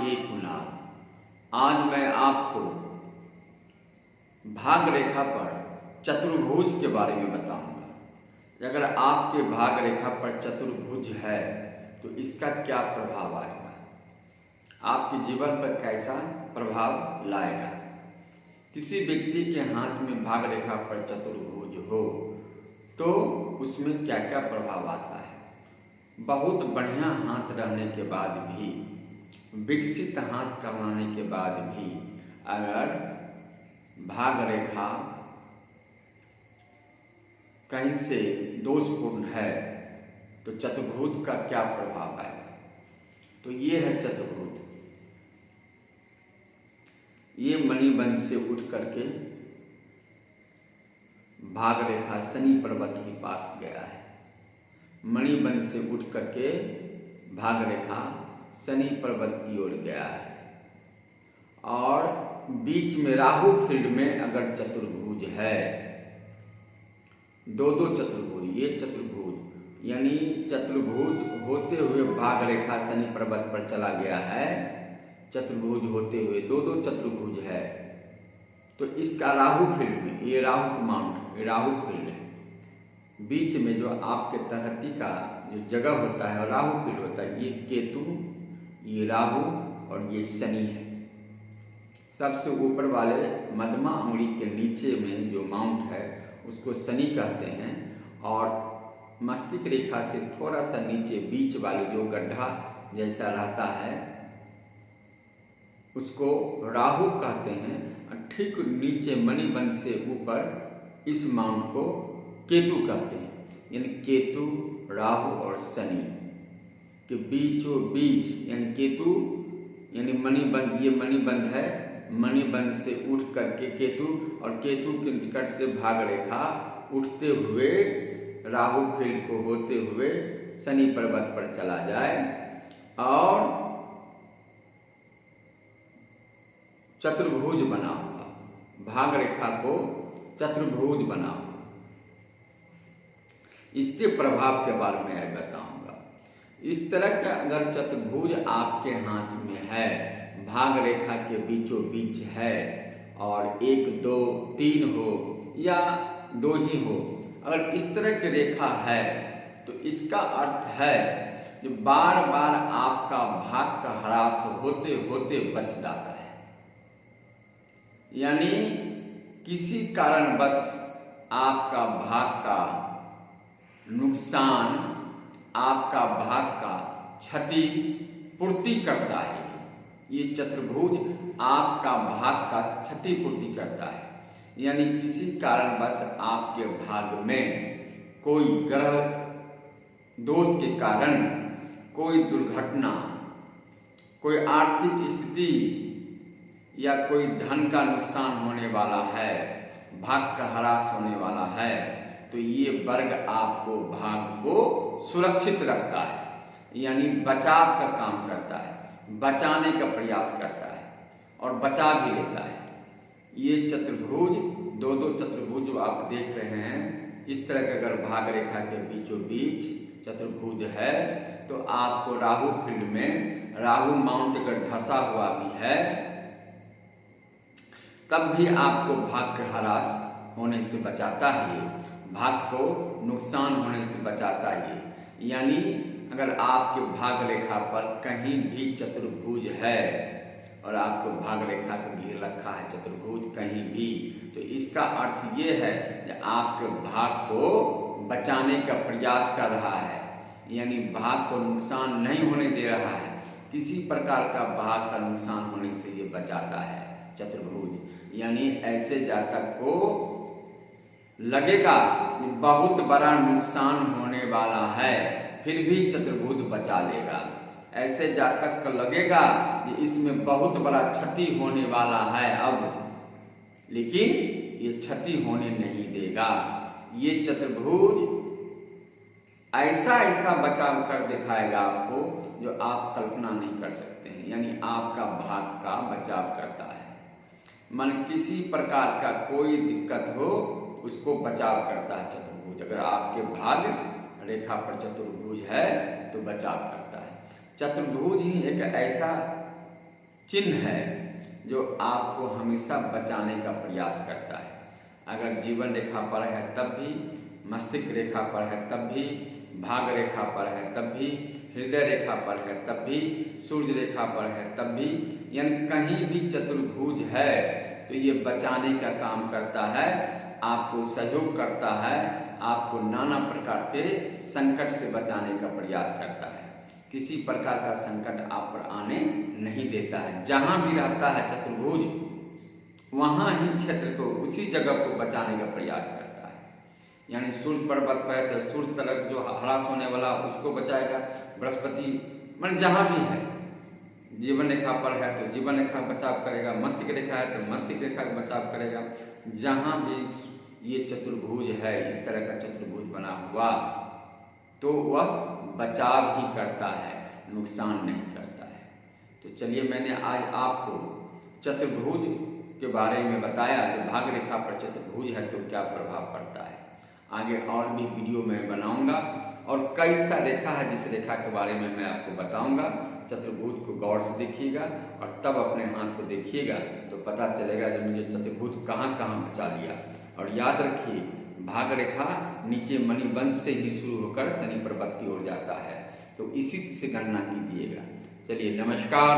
एक नाम। आज मैं आपको भाग रेखा पर चतुर्भुज के बारे में बताऊंगा। अगर आपके भाग रेखा पर चतुर्भुज है तो इसका क्या प्रभाव आएगा, आपके जीवन पर कैसा प्रभाव लाएगा। किसी व्यक्ति के हाथ में भाग रेखा पर चतुर्भुज हो तो उसमें क्या क्या प्रभाव आता है। बहुत बढ़िया हाथ रहने के बाद भी, विकसित हाथ कहलाने के बाद भी अगर भाग रेखा कहीं से दोषपूर्ण है तो चतुर्भुज का क्या प्रभाव आएगा। तो ये है चतुर्भुज। ये मणिबंध से उठ करके भाग रेखा शनि पर्वत के पास गया है। मणिबंध से उठ करके भाग रेखा शनि पर्वत की ओर गया है और बीच में राहु फील्ड में अगर चतुर्भुज है, दो चतुर्भुज, ये चतुर्भुज यानी चतुर्भुज होते हुए भाग रेखा शनि पर्वत पर चला गया है। चतुर्भुज होते हुए दो चतुर्भुज है तो इसका राहु फील्ड में, ये राहु माउंट, राहु फील्ड है। बीच में जो आपके तहती का जो जगह होता है राहु फील्ड होता है। ये केतु, ये राहु और ये शनि है। सबसे ऊपर वाले मध्यमा अंगुली के नीचे में जो माउंट है उसको शनि कहते हैं और मस्तिष्क रेखा से थोड़ा सा नीचे बीच वाले जो गड्ढा जैसा रहता है उसको राहु कहते हैं। ठीक नीचे मणिबंध से ऊपर इस माउंट को केतु कहते हैं। यानी केतु, राहु और शनि के बीचों बीच यानी केतु यानी मणिबंध, ये मणिबंध है। मणिबंध से उठ करके केतु और केतु के निकट से भाग रेखा उठते हुए राहु फील्ड को होते हुए शनि पर्वत पर चला जाए और चतुर्भुज बना हुआ, भाग रेखा को चतुर्भुज बना हुआ। इसके प्रभाव के बारे में मैं बताऊंगा। इस तरह का अगर चतुर्भुज आपके हाथ में है, भाग रेखा के बीचों बीच है और 1, 2, 3 हो या 2 ही हो, अगर इस तरह की रेखा है तो इसका अर्थ है कि बार बार आपका भाग का ह्रास होते होते बच जाता है। यानी किसी कारणवश आपका भाग का नुकसान, आपका भाग का क्षति पूर्ति करता है। ये चतुर्भुज आपका भाग का क्षति पूर्ति करता है। यानी किसी कारणवश आपके भाग में कोई ग्रह दोष के कारण कोई दुर्घटना, कोई आर्थिक स्थिति या कोई धन का नुकसान होने वाला है, भाग का ह्रास होने वाला है तो ये वर्ग आपको भाग को सुरक्षित रखता है। यानी बचाव का काम करता है, बचाने का प्रयास करता है और बचा भी लेता है। ये चतुर्भुज, दो चतुर्भुज जो आप देख रहे हैं, इस तरह के अगर भाग रेखा के बीचों बीच चतुर्भुज है तो आपको राहु फील्ड में, राहु माउंट अगर धंसा हुआ भी है तब भी आपको भाग के ह्रास होने से बचाता है, भाग को नुकसान होने से बचाता है। यानी अगर आपके भाग रेखा पर कहीं भी चतुर्भुज है और आपको भाग रेखा को घेर रखा है चतुर्भुज कहीं भी, तो इसका अर्थ ये है कि आपके भाग को बचाने का प्रयास कर रहा है। यानी भाग को नुकसान नहीं होने दे रहा है, किसी प्रकार का भाग का नुकसान होने से ये बचाता है चतुर्भुज। यानी ऐसे जातक को लगेगा कि बहुत बड़ा नुकसान होने वाला है फिर भी चतुर्भुज बचा लेगा। ऐसे जातक को लगेगा कि इसमें बहुत बड़ा क्षति होने वाला है अब, लेकिन ये क्षति होने नहीं देगा। ये चतुर्भुज ऐसा बचाव कर दिखाएगा आपको जो आप कल्पना नहीं कर सकते हैं। यानी आपका भाग का बचाव करता है। मन किसी प्रकार का कोई दिक्कत हो उसको बचाव करता है चतुर्भुज। अगर आपके भाग रेखा पर चतुर्भुज है तो बचाव करता है। चतुर्भुज ही एक ऐसा चिन्ह है जो आपको हमेशा बचाने का प्रयास करता है। अगर जीवन रेखा पर है तब भी, मस्तिष्क रेखा पर है तब भी, भाग रेखा पर है तब भी, हृदय रेखा पर है तब भी, सूर्य रेखा पर है तब भी, यानी कहीं भी चतुर्भुज है तो ये बचाने का काम करता है, आपको सहयोग करता है, आपको नाना प्रकार के संकट से बचाने का प्रयास करता है। किसी प्रकार का संकट आप पर आने नहीं देता है। जहाँ भी रहता है चतुर्भुज, वहाँ ही क्षेत्र को, उसी जगह को बचाने का प्रयास करता है। यानी सूर्य पर्वत पर है तो सूर्य तरफ जो ह्रास होने वाला उसको बचाएगा। बृहस्पति मतलब जहाँ भी है, जीवन रेखा पर है तो जीवन रेखा बचाव करेगा, मस्तिष्क रेखा है तो मस्तिष्क रेखा का बचाव करेगा। जहाँ भी ये चतुर्भुज है, इस तरह का चतुर्भुज बना हुआ, तो वह बचाव ही करता है, नुकसान नहीं करता है। तो चलिए, मैंने आज आपको चतुर्भुज के बारे में बताया कि भाग रेखा पर चतुर्भुज है तो क्या प्रभाव पड़ता है। आगे और भी वीडियो मैं बनाऊंगा और कई सा रेखा है जिस रेखा के बारे में मैं आपको बताऊंगा। चतुर्भुज को गौर से देखिएगा और तब अपने हाथ को देखिएगा तो पता चलेगा कि मुझे चतुर्भुज कहाँ कहाँ बचा लिया। और याद रखिए, भाग रेखा नीचे मणिबंध से ही शुरू होकर शनि पर्वत की ओर जाता है, तो इसी से गणना कीजिएगा। चलिए, नमस्कार।